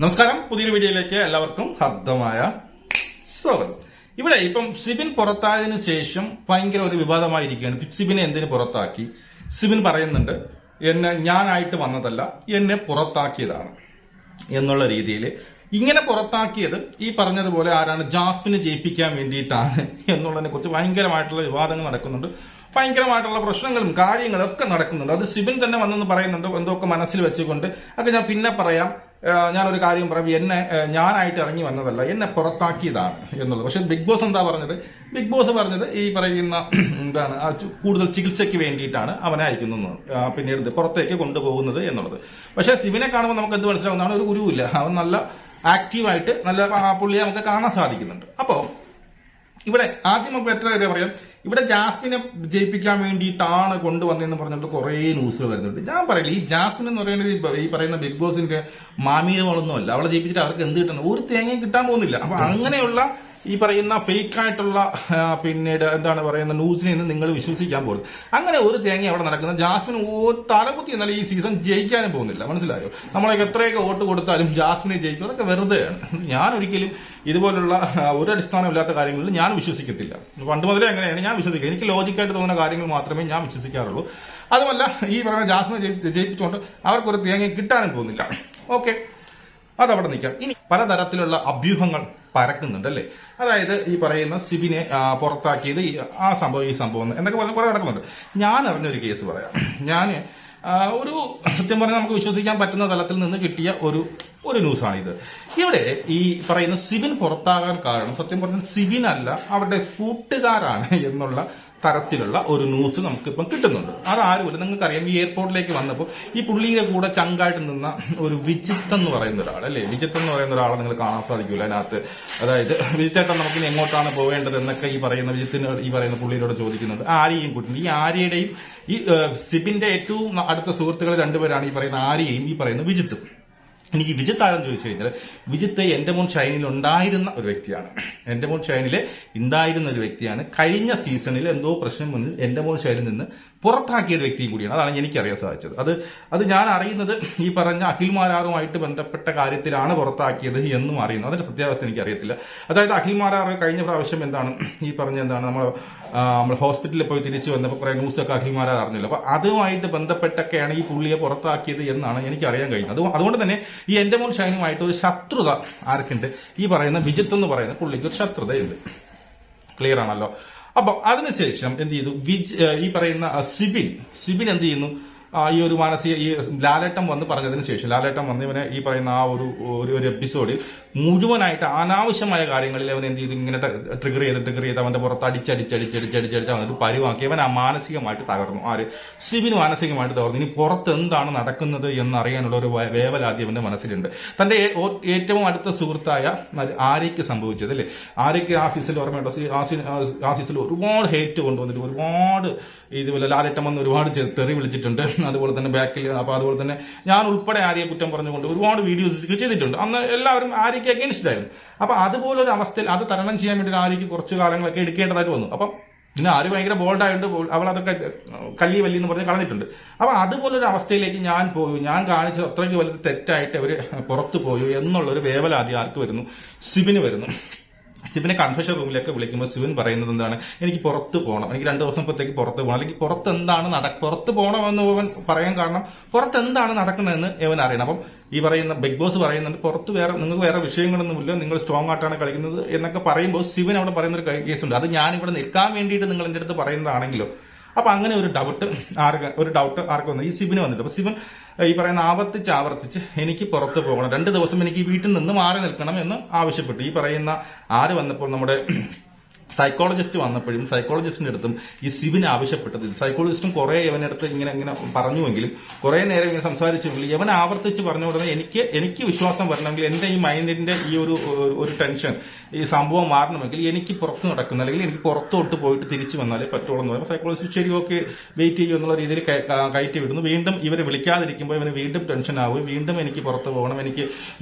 നമസ്കാരം, പുതിയൊരു വീഡിയോയിലേക്ക് എല്ലാവർക്കും ഹർദ്ദമായ സ്വാഗതം. ഇവിടെ ഇപ്പം സിബിൻ പുറത്തായതിനു ശേഷം ഭയങ്കര ഒരു വിവാദമായിരിക്കുകയാണ്. സിബിനെ എന്തിനു പുറത്താക്കി? സിബിൻ പറയുന്നുണ്ട്, എന്നെ ഞാനായിട്ട് വന്നതല്ല, എന്നെ പുറത്താക്കിയതാണ് എന്നുള്ള രീതിയിൽ. ഇങ്ങനെ പുറത്താക്കിയത് ഈ പറഞ്ഞതുപോലെ ആരാണ്, ജാസ്മിനെ ജയിപ്പിക്കാൻ വേണ്ടിയിട്ടാണ് എന്നുള്ളതിനെ കുറിച്ച് ഭയങ്കരമായിട്ടുള്ള വിവാദങ്ങൾ നടക്കുന്നുണ്ട്. ഭയങ്കരമായിട്ടുള്ള പ്രശ്നങ്ങളും കാര്യങ്ങളും ഒക്കെ നടക്കുന്നുണ്ട്. അത് സിബിൻ തന്നെ വന്നെന്ന് പറയുന്നുണ്ട്, എന്തൊക്കെ മനസ്സിൽ വെച്ചുകൊണ്ട്. അത് ഞാൻ പിന്നെ പറയാം. ഞാനൊരു കാര്യം പറയാം, ഞാനായിട്ട് ഇറങ്ങി വന്നതല്ല, എന്നെ പുറത്താക്കിയതാണ് എന്നുള്ളത്. പക്ഷെ ബിഗ് ബോസ് എന്താ പറഞ്ഞത്? ബിഗ് ബോസ് പറഞ്ഞത് ഈ പറയുന്ന എന്താണ്, കൂടുതൽ ചികിത്സയ്ക്ക് വേണ്ടിയിട്ടാണ് അവനെ അയക്കുന്നത്, പിന്നീട് പുറത്തേക്ക് കൊണ്ടുപോകുന്നത് എന്നുള്ളത്. പക്ഷെ സിബിനെ കാണുമ്പോൾ നമുക്ക് എന്ത് മനസ്സിലാവുന്നതാണ്, ഒരു ഗുരുവില്ല, അവൻ നല്ല ആക്റ്റീവായിട്ട് നല്ല പുള്ളിയെ നമുക്ക് കാണാൻ സാധിക്കുന്നുണ്ട്. അപ്പോൾ ഇവിടെ ആദ്യം നമുക്ക് എത്ര കാര്യം പറയാം. ഇവിടെ ജാസ്മിനെ ജയിപ്പിക്കാൻ വേണ്ടിയിട്ടാണ് കൊണ്ടുവന്നതെന്ന് പറഞ്ഞിട്ട് കുറെ ന്യൂസുകൾ വരുന്നുണ്ട്. ഞാൻ പറയില്ല, ഈ ജാസ്മിൻ എന്ന് പറയുന്നത് ഈ പറയുന്ന ബിഗ് ബോസിന്റെ മാമീനകളൊന്നും അല്ല. അവളെ ജയിപ്പിച്ചിട്ട് അവർക്ക് എന്ത് കിട്ടണം? ഒരു തേങ്ങയും കിട്ടാൻ പോകുന്നില്ല. അപ്പൊ അങ്ങനെയുള്ള ഈ പറയുന്ന ഫേക്ക് ആയിട്ടുള്ള പിന്നീട് എന്താണ് പറയുന്ന ന്യൂസിനെ നിങ്ങൾ വിശ്വസിക്കാൻ പോകും. അങ്ങനെ ഒരു തേങ്ങ അവിടെ നടക്കുന്ന ജാസ്മിൻ തലകുത്തി എന്നാലും ഈ സീസൺ ജയിക്കാനും പോകുന്നില്ല. മനസ്സിലായോ? നമ്മളൊക്കെ എത്രയൊക്കെ വോട്ട് കൊടുത്താലും ജാസ്മിനെ ജയിക്കും, അതൊക്കെ വെറുതെയാണ്. ഞാൻ ഒരിക്കലും ഇതുപോലുള്ള ഒരു അടിസ്ഥാനമില്ലാത്ത കാര്യങ്ങളിൽ ഞാൻ വിശ്വസിക്കത്തില്ല. പണ്ട് മുതലേ അങ്ങനെയാണ് ഞാൻ വിശ്വസിക്കുക. എനിക്ക് ലോജിക്കായിട്ട് തോന്നുന്ന കാര്യങ്ങൾ മാത്രമേ ഞാൻ വിശ്വസിക്കാറുള്ളൂ. അതുമല്ല, ഈ പറയുന്ന ജാസ്മിനെ ജയിപ്പിച്ചുകൊണ്ട് അവർക്കൊരു തേങ്ങ കിട്ടാനും പോകുന്നില്ല. ഓക്കെ, അതവിടെ നിൽക്കാം. ഇനി പലതരത്തിലുള്ള അഭ്യൂഹങ്ങൾ പരക്കുന്നുണ്ട് അല്ലേ? അതായത് ഈ പറയുന്ന സിബിനെ പുറത്താക്കിയത് ആ സംഭവം ഈ സംഭവം എന്നൊക്കെ പറഞ്ഞ് കുറെ നടക്കുന്നുണ്ട്. ഞാൻ അറിഞ്ഞൊരു കേസ് പറയാം. ഞാൻ ഒരു സത്യം പറഞ്ഞാൽ നമുക്ക് വിശ്വസിക്കാൻ പറ്റുന്ന തലത്തിൽ നിന്ന് കിട്ടിയ ഒരു ന്യൂസാണിത്. ഇവിടെ ഈ പറയുന്ന സിബിൻ പുറത്താകാൻ കാരണം സത്യം പറഞ്ഞാൽ സിബിൻ അല്ല, അവരുടെ കൂട്ടുകാരാണ് എന്നുള്ള തരത്തിലുള്ള ഒരു ന്യൂസ് നമുക്കിപ്പം കിട്ടുന്നുണ്ട്. അതാരുമില്ല, നിങ്ങൾക്കറിയാം. ഈ എയർപോർട്ടിലേക്ക് വന്നപ്പോൾ ഈ പുള്ളിയുടെ കൂടെ ചങ്കായിട്ട് നിന്ന ഒരു വിജിത്ത് എന്ന് പറയുന്ന ഒരാൾ അല്ലേ, വിജിത്ത് എന്ന് പറയുന്ന ഒരാളെ നിങ്ങൾ കാണാൻ സാധിക്കില്ല അതിനകത്ത്. അതായത് വിജിത്തേട്ടൻ നമുക്കിനി എങ്ങോട്ടാണ് പോവേണ്ടത് എന്നൊക്കെ ഈ പറയുന്ന വിജിത്തിന് ഈ പറയുന്ന പുള്ളിയോട് ചോദിക്കുന്നുണ്ട്. ആര്യയും കൂട്ടുന്നു. ഈ ആര്യയുടെയും ഈ സിബിന്റെ ഏറ്റവും അടുത്ത സുഹൃത്തുക്കൾ രണ്ടുപേരാണ് ഈ പറയുന്ന ആര്യയും ഈ പറയുന്ന വിജിത്തും. എനിക്ക് വിജിത്ത് ആരെന്ന് ചോദിച്ചു കഴിഞ്ഞാൽ, വിജിത്ത് എന്റെ മോൻ ഷൈനിൽ ഉണ്ടായിരുന്ന ഒരു വ്യക്തിയാണ്. എന്റെ മോൻ ഷൈനില് ഉണ്ടായിരുന്ന ഒരു വ്യക്തിയാണ്. കഴിഞ്ഞ സീസണിൽ എന്തോ പ്രശ്നം വന്ന് എന്റെ മോൻ ഷൈനിൽ നിന്ന് പുറത്താക്കിയ ഒരു വ്യക്തിയും കൂടിയാണ്. അതാണ് എനിക്ക് അറിയാൻ സാധിച്ചത്. അത് ഞാൻ അറിയുന്നത് ഈ പറഞ്ഞ അഖിൽ മാരാറുമായിട്ട് ബന്ധപ്പെട്ട കാര്യത്തിലാണ് പുറത്താക്കിയത് എന്നും അറിയുന്നു. അതിന്റെ സത്യാവസ്ഥ എനിക്ക് അറിയത്തില്ല. അതായത് അഖിൽ മാരാറ് കഴിഞ്ഞ പ്രാവശ്യം എന്താണ് ഈ പറഞ്ഞ എന്താണ് നമ്മൾ ഹോസ്പിറ്റലിൽ പോയി തിരിച്ചു വന്നപ്പോൾ കുറെ ന്യൂസൊക്കെ അഖിൽ മാരാർ അറിഞ്ഞില്ല. അപ്പൊ അതുമായിട്ട് ബന്ധപ്പെട്ടൊക്കെയാണ് ഈ പുള്ളിയെ പുറത്താക്കിയത് എന്നാണ് എനിക്ക് അറിയാൻ കഴിയുന്നത്. അതുകൊണ്ട് തന്നെ ഈ എന്റെ മോൻ ഷൈനുമായിട്ട് ഒരു ശത്രുത ആർക്കുണ്ട്? ഈ പറയുന്ന വിജിത്ത് എന്ന് പറയുന്ന പുള്ളിക്ക് ഒരു ശത്രുതയുണ്ട്. ക്ലിയർ ആണല്ലോ? അപ്പൊ അതിനുശേഷം എന്ത് ചെയ്തു? ഈ പറയുന്ന സിബിൻ എന്ത് ചെയ്യുന്നു? ഈ ഒരു മാനസിക ഈ ലാലേട്ടം വന്ന് പറഞ്ഞതിന് ശേഷം, ലാലേട്ടം വന്ന് ഇവനെ ഈ പറയുന്ന ആ ഒരു എപ്പിസോഡിൽ മുഴുവനായിട്ട് അനാവശ്യമായ കാര്യങ്ങളിൽ അവൻ എന്ത് ചെയ്തു? ഇങ്ങനെ ട്രിഗർ ചെയ്ത് അവന്റെ പുറത്ത് അടിച്ചടിച്ച് അവനൊരു പരിവാക്കി അവൻ മാനസികമായിട്ട് തകർന്നു. സിബിന് മാനസികമായിട്ട് തകർന്നു. ഇനി പുറത്ത് എന്താണ് നടക്കുന്നത് എന്നറിയാനുള്ള ഒരു വേവലാതി അവന്റെ മനസ്സിലുണ്ട്. തന്റെ ഏറ്റവും അടുത്ത സുഹൃത്തായ ആര്യയ്ക്ക് സംഭവിച്ചത് അല്ലേ? ആര്യയ്ക്ക് ആ സീസണിൽ ഓർമ്മയുണ്ടോ? ആ സീസണിൽ ഒരുപാട് ഹേറ്റ് കൊണ്ടുവന്നിട്ട് ഒരുപാട് ഇതുപോലെ ലാലേട്ടം വന്ന് ഒരുപാട് തെറി വിളിച്ചിട്ടുണ്ട്. അതുപോലെ തന്നെ ബാക്കിൽ അതുപോലെ തന്നെ ഞാൻ ഉൾപ്പെടെ ആര്യയെ കുറ്റം പറഞ്ഞുകൊണ്ട് ഒരുപാട് വീഡിയോസ് ചെയ്തിട്ടുണ്ട്. അന്ന് എല്ലാവരും ആര്യയ്ക്ക് അഗേൻസ്റ്റ് ആയിരുന്നു. അപ്പൊ അതുപോലൊരു അവസ്ഥയിൽ അത് തരണം ചെയ്യാൻ വേണ്ടി ആര്യയ്ക്ക് കുറച്ച് കാലങ്ങളൊക്കെ എടുക്കേണ്ടതായിട്ട് വന്നു. അപ്പം പിന്നെ ആര് ഭയങ്കര ബോൾഡായിട്ട് അവൾ അതൊക്കെ കല്ലി വല്ലി എന്ന് പറഞ്ഞ് കളഞ്ഞിട്ടുണ്ട്. അപ്പൊ അതുപോലൊരു അവസ്ഥയിലേക്ക് ഞാൻ പോയി, ഞാൻ കാണിച്ചത് അത്രയ്ക്ക് വലുത് തെറ്റായിട്ട് അവര് പുറത്തു പോയി എന്നുള്ളൊരു വേവലാതി ആർക്ക് വരുന്നു? സിബിന് വരുന്നു. സിബിനെ കൺഫെഷൻ റൂമിലേക്ക് വിളിക്കുമ്പോൾ സിബിൻ പറയുന്നത് എന്താണ്? എനിക്ക് പുറത്ത് പോകണം, എനിക്ക് 2 ദിവസത്തേക്ക് പുറത്ത് പോകണം, അല്ലെങ്കിൽ പുറത്ത് പോകണമെന്ന് അവൻ പറയാൻ കാരണം പുറത്ത് എന്താണ് നടക്കുന്നതെന്ന് അവൻ അറിയണം. അപ്പം ഈ പറയുന്ന ബിഗ് ബോസ് പറയുന്നുണ്ട്, പുറത്ത് നിങ്ങൾക്ക് വേറെ വിഷയങ്ങളൊന്നുമില്ല, നിങ്ങൾ സ്ട്രോങ് ആയിട്ടാണ് കളിക്കുന്നത് എന്നൊക്കെ പറയുമ്പോൾ സിബിൻ അവിടെ പറയുന്ന ഒരു കേസുണ്ട്. അത് ഞാനിവിടെ നിൽക്കാൻ വേണ്ടിയിട്ട് നിങ്ങൾ എന്റെ അടുത്ത് പറയുന്നതാണെങ്കിലോ. അപ്പൊ അങ്ങനെ ഒരു ഡൗട്ട് ആർക്ക് വന്നു? ഈ സിബിന് വന്നിട്ട്. അപ്പൊ സിബിൻ ഈ പറയുന്ന ആവർത്തിച്ച് എനിക്ക് പുറത്ത് പോകണം, 2 ദിവസം എനിക്ക് വീട്ടിൽ നിന്ന് മാറി നിൽക്കണം എന്ന് ആവശ്യപ്പെട്ടു. ഈ പറയുന്ന ആര് വന്നപ്പോൾ നമ്മുടെ സൈക്കോളജിസ്റ്റ് വന്നപ്പോഴും സൈക്കോളജിസ്റ്റിന്റെ അടുത്തും ഈ സിബിന് ആവശ്യപ്പെട്ടത്, സൈക്കോളജിസ്റ്റും കുറെ ഇവനടുത്ത് ഇങ്ങനെ പറഞ്ഞുവെങ്കിലും കുറെ നേരം ഇങ്ങനെ സംസാരിച്ചെങ്കിലും ഇവൻ ആവർത്തിച്ച് പറഞ്ഞു ഉടനെ എനിക്ക് വിശ്വാസം വരണമെങ്കിൽ എന്റെ ഈ മൈൻഡിന്റെ ഈ ഒരു ടെൻഷൻ, ഈ സംഭവം മാറണമെങ്കിൽ എനിക്ക് പുറത്ത് നടക്കുന്ന അല്ലെങ്കിൽ എനിക്ക് പുറത്തോട്ട് പോയിട്ട് തിരിച്ചു വന്നാലേ പറ്റുള്ളൂ എന്ന് പറയുമ്പോൾ സൈക്കോളജിസ്റ്റ് ശരി ഓക്കെ വെയിറ്റ് ചെയ്യും എന്നുള്ള രീതിയിൽ കയറ്റി വിടുന്നു. വീണ്ടും ഇവരെ വിളിക്കാതിരിക്കുമ്പോൾ ഇവന് വീണ്ടും ടെൻഷൻ ആവുകയും വീണ്ടും എനിക്ക് പുറത്ത് പോകണം, എനിക്ക്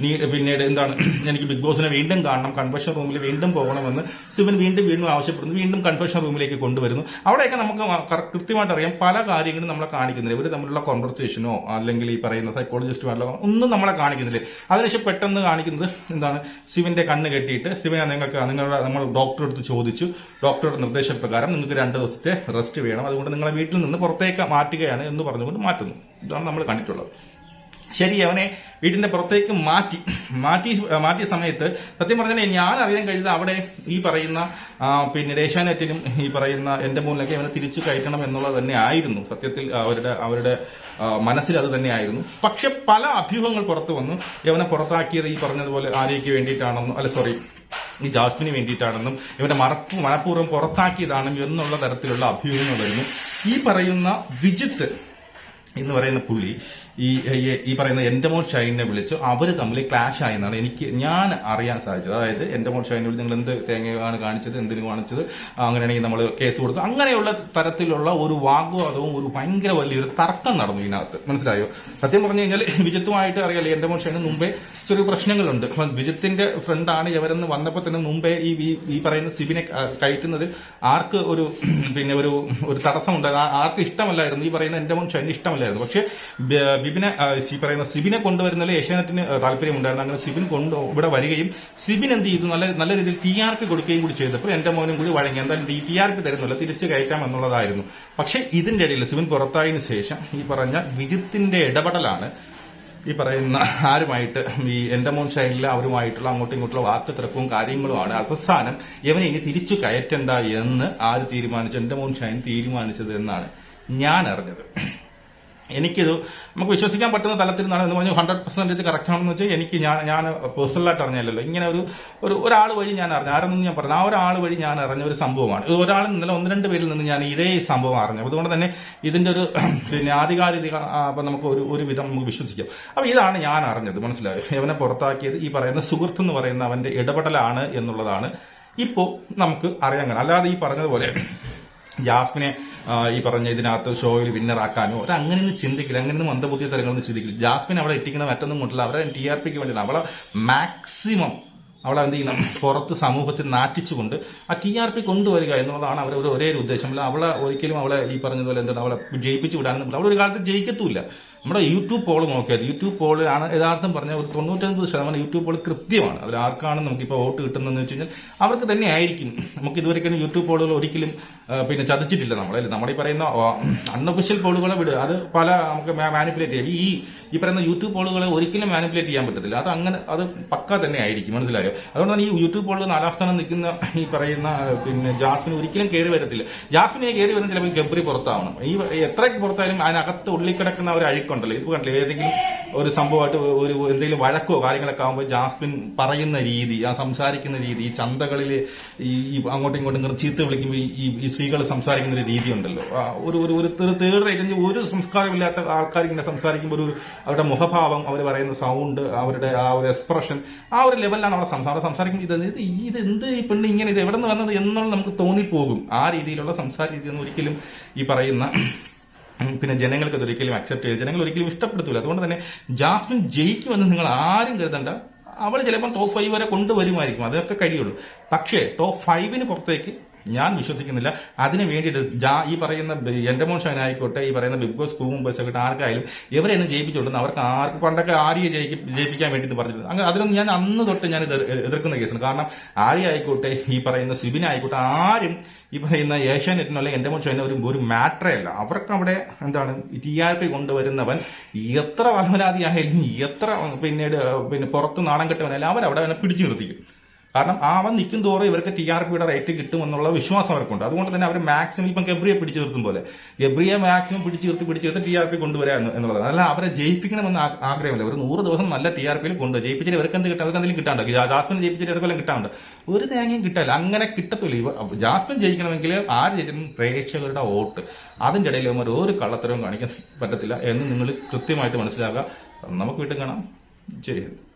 പിന്നീട് എന്താണ് എനിക്ക് ബിഗ് ബോസിനെ വീണ്ടും കാണണം, കൺവെൻഷൻ റൂമിൽ വീണ്ടും പോകണമെന്ന് സിബിൻ വീണ്ടും വീണ്ടും ആവശ്യപ്പെടുന്നു, വീണ്ടും കൺഫെഷൻ റൂമിലേക്ക് കൊണ്ടുവരുന്നു. അവിടെയൊക്കെ നമുക്ക് കൃത്യമായിട്ട് അറിയാം പല കാര്യങ്ങളും നമ്മളെ കാണിക്കുന്നില്ല. ഇവർ തമ്മിലുള്ള കോൺവെർസേഷനോ അല്ലെങ്കിൽ ഈ പറയുന്ന സൈക്കോളജിസ്റ്റുമാരോ ഒന്നും നമ്മളെ കാണിക്കുന്നില്ല. അതിനുശേഷം പെട്ടെന്ന് കാണിക്കുന്നത് എന്താണ്, സിവിന്റെ കണ്ണ് കെട്ടിയിട്ട് സിവിനെ നമ്മൾ ഡോക്ടറെ അടുത്ത് ചോദിച്ചു, ഡോക്ടറുടെ നിർദ്ദേശപ്രകാരം നിങ്ങൾക്ക് 2 ദിവസത്തെ റെസ്റ്റ് വേണം, അതുകൊണ്ട് നിങ്ങളെ വീട്ടിൽ നിന്ന് പുറത്തേക്ക് മാറ്റുകയാണ് എന്ന് പറഞ്ഞുകൊണ്ട് മാറ്റുന്നു. ഇതാണ് നമ്മൾ കണ്ടിട്ടുള്ളത്. ശരി, അവനെ വീട്ടിന്റെ പുറത്തേക്ക് മാറ്റിയ സമയത്ത് സത്യം പറഞ്ഞാൽ ഞാൻ അറിയാൻ കഴിയുന്നത് അവിടെ ഈ പറയുന്ന പിന്നീട് ഏഷ്യാനെറ്റിനും ഈ പറയുന്ന എന്റെ മോനിലൊക്കെ അവനെ തിരിച്ചു കയറ്റണം എന്നുള്ളത് തന്നെ ആയിരുന്നു. സത്യത്തിൽ അവരുടെ മനസ്സിൽ അത് തന്നെയായിരുന്നു. പക്ഷെ പല അഭ്യൂഹങ്ങൾ പുറത്തു വന്നു. ഇവനെ പുറത്താക്കിയത് ഈ പറഞ്ഞതുപോലെ ആര്യയ്ക്ക് വേണ്ടിയിട്ടാണെന്നും ഈ ജാസ്മിന് വേണ്ടിയിട്ടാണെന്നും ഇവന്റെ മനഃപൂർവ്വം പുറത്താക്കിയതാണെന്നും എന്നുള്ള തരത്തിലുള്ള അഭ്യൂഹങ്ങൾ വരുന്നു. ഈ പറയുന്ന വിജിത്ത് എന്ന് പറയുന്ന പുള്ളി ഈ പറയുന്ന എന്റെ മോൾ ഷൈനെ വിളിച്ചു. അവര് തമ്മിൽ ക്ലാഷ് ആയെന്നാണ് ഞാൻ അറിയാൻ സാധിച്ചത്. അതായത് എന്റെ മോൾ ഷൈനെ വിളിച്ച് നിങ്ങൾ എന്ത് തേങ്ങയാണ് കാണിച്ചത്, എന്തിനു കാണിച്ചത്, അങ്ങനെയാണെങ്കിൽ നമ്മൾ കേസ് കൊടുക്കും, അങ്ങനെയുള്ള തരത്തിലുള്ള ഒരു വാഗ്വാദവും ഒരു ഭയങ്കര വലിയൊരു തർക്കം നടന്നു ഇതിനകത്ത്. മനസ്സിലായോ? സത്യം പറഞ്ഞു കഴിഞ്ഞാൽ വിജിത്തുമായിട്ട് അറിയാലോ, എന്റെ മോൾ ഷൈന് മുമ്പേ ചെറിയ പ്രശ്നങ്ങളുണ്ട്. വിജിത്തിന്റെ ഫ്രണ്ടാണ് ഇവരെന്ന് വന്നപ്പോൾ തന്നെ മുമ്പേ ഈ പറയുന്ന സിബിനെ കയറ്റുന്നതിൽ ആർക്ക് ഒരു തടസ്സമുണ്ട്, ആർക്ക് ഇഷ്ടമല്ലായിരുന്നു. ഈ പറയുന്ന എന്റെ മോൾ ഷൈന് ഇഷ്ടമല്ലായിരുന്നു. പക്ഷെ സിബിനെ കൊണ്ടുവരുന്നതിൽ ഏഷ്യാനെറ്റിന് താല്പര്യമുണ്ടായിരുന്നു. അങ്ങനെ സിബിൻ ഇവിടെ വരികയും സിബിൻ എന്ത് ചെയ്തു, നല്ല രീതിയിൽ TRP കൊടുക്കുകയും കൂടി ചെയ്തപ്പോൾ എന്റെ മോനും കൂടി വഴങ്ങി. എന്തായാലും TRP തരുന്നില്ല, തിരിച്ചു കയറ്റാം എന്നുള്ളതായിരുന്നു. പക്ഷെ ഇതിന്റെ ഇടയിൽ സിബിൻ പുറത്തായതിനു ശേഷം ഈ പറഞ്ഞ വിജിത്തിന്റെ ഇടപെടലാണ് ഈ പറയുന്ന ആരുമായിട്ട് ഈ എന്റെ മോൻ ഷൈനിലെ അവരുമായിട്ടുള്ള അങ്ങോട്ടും ഇങ്ങോട്ടുള്ള വാക്കുതർക്കവും കാര്യങ്ങളുമാണ് അവസാനം ഇവനെ ഇനി തിരിച്ചു കയറ്റണ്ട എന്ന് ആര് തീരുമാനിച്ചു, എന്റെ മോൻ ഷൈൻ തീരുമാനിച്ചത് എന്നാണ് ഞാൻ അറിഞ്ഞത്. എനിക്കിത് നമുക്ക് വിശ്വസിക്കാൻ പറ്റുന്ന തലത്തിൽ നിന്നാണ് എന്ന് പറഞ്ഞാൽ 100% ഇത് കറക്റ്റ് ആണെന്ന് വെച്ചാൽ ഞാൻ പേഴ്സണലായിട്ട് അറിഞ്ഞല്ലോ. ഇങ്ങനെ ഒരാൾ വഴി ഞാൻ അറിഞ്ഞു, ആരെന്നും ഞാൻ പറഞ്ഞു, ആ ഒരാൾ വഴി ഞാൻ അറിഞ്ഞ ഒരു സംഭവമാണ്. ഒരാൾ ഇന്നലെ 1-2 പേരിൽ നിന്ന് ഞാൻ ഇതേ സംഭവം അറിഞ്ഞു. അതുകൊണ്ട് തന്നെ ഇതിന്റെ ഒരു ആധികാരിക നമുക്ക് ഒരു വിധം നമുക്ക് വിശ്വസിക്കാം. അപ്പൊ ഇതാണ് ഞാൻ അറിഞ്ഞത്. മനസ്സിലായോ? ഇവനെ പുറത്താക്കിയത് ഈ പറയുന്ന സുഹൃത്ത് എന്ന് പറയുന്ന അവന്റെ ഇടപെടലാണ് എന്നുള്ളതാണ് ഇപ്പോ നമുക്ക് അറിയാൻ. അല്ലാതെ ഈ പറഞ്ഞതുപോലെ ജാസ്മിനെ ഈ പറഞ്ഞ ഇതിനകത്ത് ഷോയിൽ വിന്നറാക്കാനോ അങ്ങനെയൊന്നും ചിന്തിക്കില്ല, അങ്ങനെയൊന്നും മന്ദബുദ്ധി തരങ്ങളൊന്നും ചിന്തിക്കില്ല. ജാസ്മിൻ അവിടെ ഇട്ടിക്കുന്ന മറ്റൊന്നും കൊണ്ടില്ല, അവരെ TRPക്ക് വേണ്ടിയില്ല. അവളെ മാക്സിമം അവളെ എന്ത് ചെയ്യണം, പുറത്ത് സമൂഹത്തിൽ നാറ്റിച്ചുകൊണ്ട് ആ TRP കൊണ്ടുവരിക എന്നുള്ളതാണ് അവരുടെ ഒരേ ഒരു ഉദ്ദേശം. അവളെ ഒരിക്കലും ഈ പറഞ്ഞതുപോലെ എന്താണ് അവളെ ജയിപ്പിച്ചു വിടാനൊന്നും അവളൊരു കാലത്ത് ജയിക്കത്തുമില്ല. നമ്മുടെ യൂട്യൂബ് പോൾ നോക്കിയാൽ യൂട്യൂബ് പോൾ ആണ് യഥാർത്ഥം പറഞ്ഞ ഒരു 99% യൂട്യൂബ് പോൾ കൃത്യമാണ്. അതിൽ ആർക്കാണ് നമുക്കിപ്പോൾ വോട്ട് കിട്ടുന്നതെന്ന് വെച്ച് കഴിഞ്ഞാൽ അവർക്ക് തന്നെ ആയിരിക്കും. നമുക്ക് ഇതുവരെയ്ക്കും യൂട്യൂബ് പോളുകൾ ഒരിക്കലും ചതിച്ചിട്ടില്ല നമ്മളല്ലേ. നമ്മുടെ ഈ പറയുന്ന അൺഒഫീഷ്യൽ പോളുകളെ വിടുക, അത് പല നമുക്ക് മാനിപ്പുലേറ്റ് ചെയ്യാം. ഈ പറയുന്ന യൂട്യൂബ് പോളുകളെ ഒരിക്കലും മാനിപ്പുലേറ്റ് ചെയ്യാൻ പറ്റത്തില്ല. അത് പക്ക തന്നെ ആയിരിക്കും. മനസ്സിലായോ? അതുകൊണ്ട് തന്നെ ഈ യൂട്യൂബ് പോളുകൾ 4ാം സ്ഥാനം നിൽക്കുന്ന ഈ പറയുന്ന ജാസ്മിന് ഒരിക്കലും കയറി വരത്തില്ല. ജാസ്മിനെ കയറി വരുന്ന ചിലപ്പോൾ ഗബ്രി പുറത്താവണം. എത്രയ്ക്ക് പുറത്തായാലും അതിനകത്ത് ഉള്ളിക്കിടക്കുന്ന ഒരു അഴുക്കുണ്ടല്ലോ. ഇത് കണ്ടില്ല, ഏതെങ്കിലും ഒരു സംഭവമായിട്ട് എന്തെങ്കിലും വഴക്കോ കാര്യങ്ങളൊക്കെ ആകുമ്പോൾ ജാസ്മിൻ പറയുന്ന രീതി, ആ സംസാരിക്കുന്ന രീതി, ഈ ചന്തകളിൽ ഈ അങ്ങോട്ടും ഇങ്ങോട്ടും ചീത്ത വിളിക്കുമ്പോൾ ഈ സ്ത്രീകൾ സംസാരിക്കുന്ന ഒരു രീതി ഉണ്ടല്ലോ, ഒരു തേർഡ് റേറ്റ് ഒരു സംസ്കാരമില്ലാത്ത ആൾക്കാർ ഇങ്ങനെ സംസാരിക്കുമ്പോൾ അവരുടെ മുഖഭാവം, അവർ പറയുന്ന സൗണ്ട്, അവരുടെ ആ ഒരു എക്സ്പ്രഷൻ, ആ ഒരു ലെവലിലാണ് അവിടെ സംസാരിക്കുമ്പോൾ ഇതെന്ത് ഈ പെണ്ണ് ഇങ്ങനെ ഇത് എവിടെ നിന്ന് വന്നത് എന്നുള്ള നമുക്ക് തോന്നിപ്പോകും. ആ രീതിയിലുള്ള സംസാര രീതിയൊന്നും ഒരിക്കലും ഈ പറയുന്ന ജനങ്ങൾക്ക് ഒരിക്കലും അക്സെപ്റ്റ് ചെയ്ത് ജനങ്ങൾ ഒരിക്കലും ഇഷ്ടപ്പെടുത്തില്ല. അതുകൊണ്ട് തന്നെ ജാസ്മിൻ ജയിക്കുമെന്ന് നിങ്ങൾ ആരും കരുതണ്ട. അവൾ ചിലപ്പോൾ ടോപ്പ് 5 വരെ കൊണ്ടുവരുമായിരിക്കും, അതൊക്കെ കഴിയുള്ളൂ. പക്ഷേ ടോപ്പ് 5 പുറത്തേക്ക് ഞാൻ വിശ്വസിക്കുന്നില്ല. അതിന് വേണ്ടിയിട്ട് ഈ പറയുന്ന എന്റെ മോൻ ഷൈൻ ആയിക്കോട്ടെ, ഈ പറയുന്ന ബിഗ് ബോസ് ക്രൂ മെമ്പേഴ്സ് ആയിക്കോട്ടെ, ആർക്കായാലും ഇവരെ ഒന്ന് ജയിപ്പിച്ചുകൊണ്ടെന്ന് ആർക്ക് പണ്ടൊക്കെ ആര്യയെ ജയിപ്പിക്കാൻ വേണ്ടിയിട്ട് പറഞ്ഞിട്ടുണ്ട്. അങ്ങനെ അതിനൊന്നും ഞാൻ അന്ന് തൊട്ട് ഞാൻ എതിർക്കുന്ന കേസാണ്. കാരണം ആര്യ ആയിക്കോട്ടെ, ഈ പറയുന്ന സിബിൻ ആയിക്കോട്ടെ, ആരും ഈ പറയുന്ന ഏഷ്യാനെറ്റിനോ അല്ലെങ്കിൽ എന്റെ മോൻ ഷൈൻ ഒരു മാറ്ററേ അല്ല. അവർക്ക് അവിടെ എന്താണ് TRP കൊണ്ടുവരുന്നവൻ എത്ര വലവരാതിയായാലും എത്ര പുറത്ത് നാണം കെട്ടവനായാലും അവരവിടെ അവനെ പിടിച്ചു നിർത്തിക്കും. കാരണം അവൻ നിൽക്കും തോറും ഇവർക്ക് TRPയുടെ റേറ്റ് കിട്ടുമെന്നുള്ള വിശ്വാസം അവർക്കുണ്ട്. അതുകൊണ്ട് തന്നെ അവർ മാക്സിമം ഇപ്പം ഗബ്രിയെ പിടിച്ചു നിർത്തും പോലെ ഗബ്രിയെ മാക്സിമം പിടിച്ചു നിർത്തി TRP കൊണ്ടുവരാ എന്നുള്ളത്. അല്ല, അവരെ ജയിപ്പിക്കണമെന്ന് ആഗ്രഹമില്ല. ഒരു 100 ദിവസം നല്ല TRPയിൽ കൊണ്ടുപോയി ജയിപ്പിച്ചിട്ട് ഇവർക്ക് എന്ത് കിട്ടാം, അവർക്ക് എന്തെങ്കിലും കിട്ടാണ്ട്, ജാസ്മിൻ ജയിപ്പിച്ചിട്ട് ഇവർക്കെല്ലാം കിട്ടാണ്ട് ഒരു തേങ്ങയും കിട്ടാല്ല. അങ്ങനെ കിട്ടത്തില്ല. ജാസ്മിൻ ജയിക്കണമെങ്കിൽ ആര് ജയിക്കണം, പ്രേക്ഷകരുടെ വോട്ട്. അതിന്റെ ഇടയിൽ അവർ ഒരു കള്ളത്തരവും കാണിക്കാൻ പറ്റത്തില്ല എന്ന് നിങ്ങൾ കൃത്യമായിട്ട് മനസ്സിലാക്കുക. നമുക്ക് വീണ്ടും കാണാം. ജയ് ഹിന്ദ്.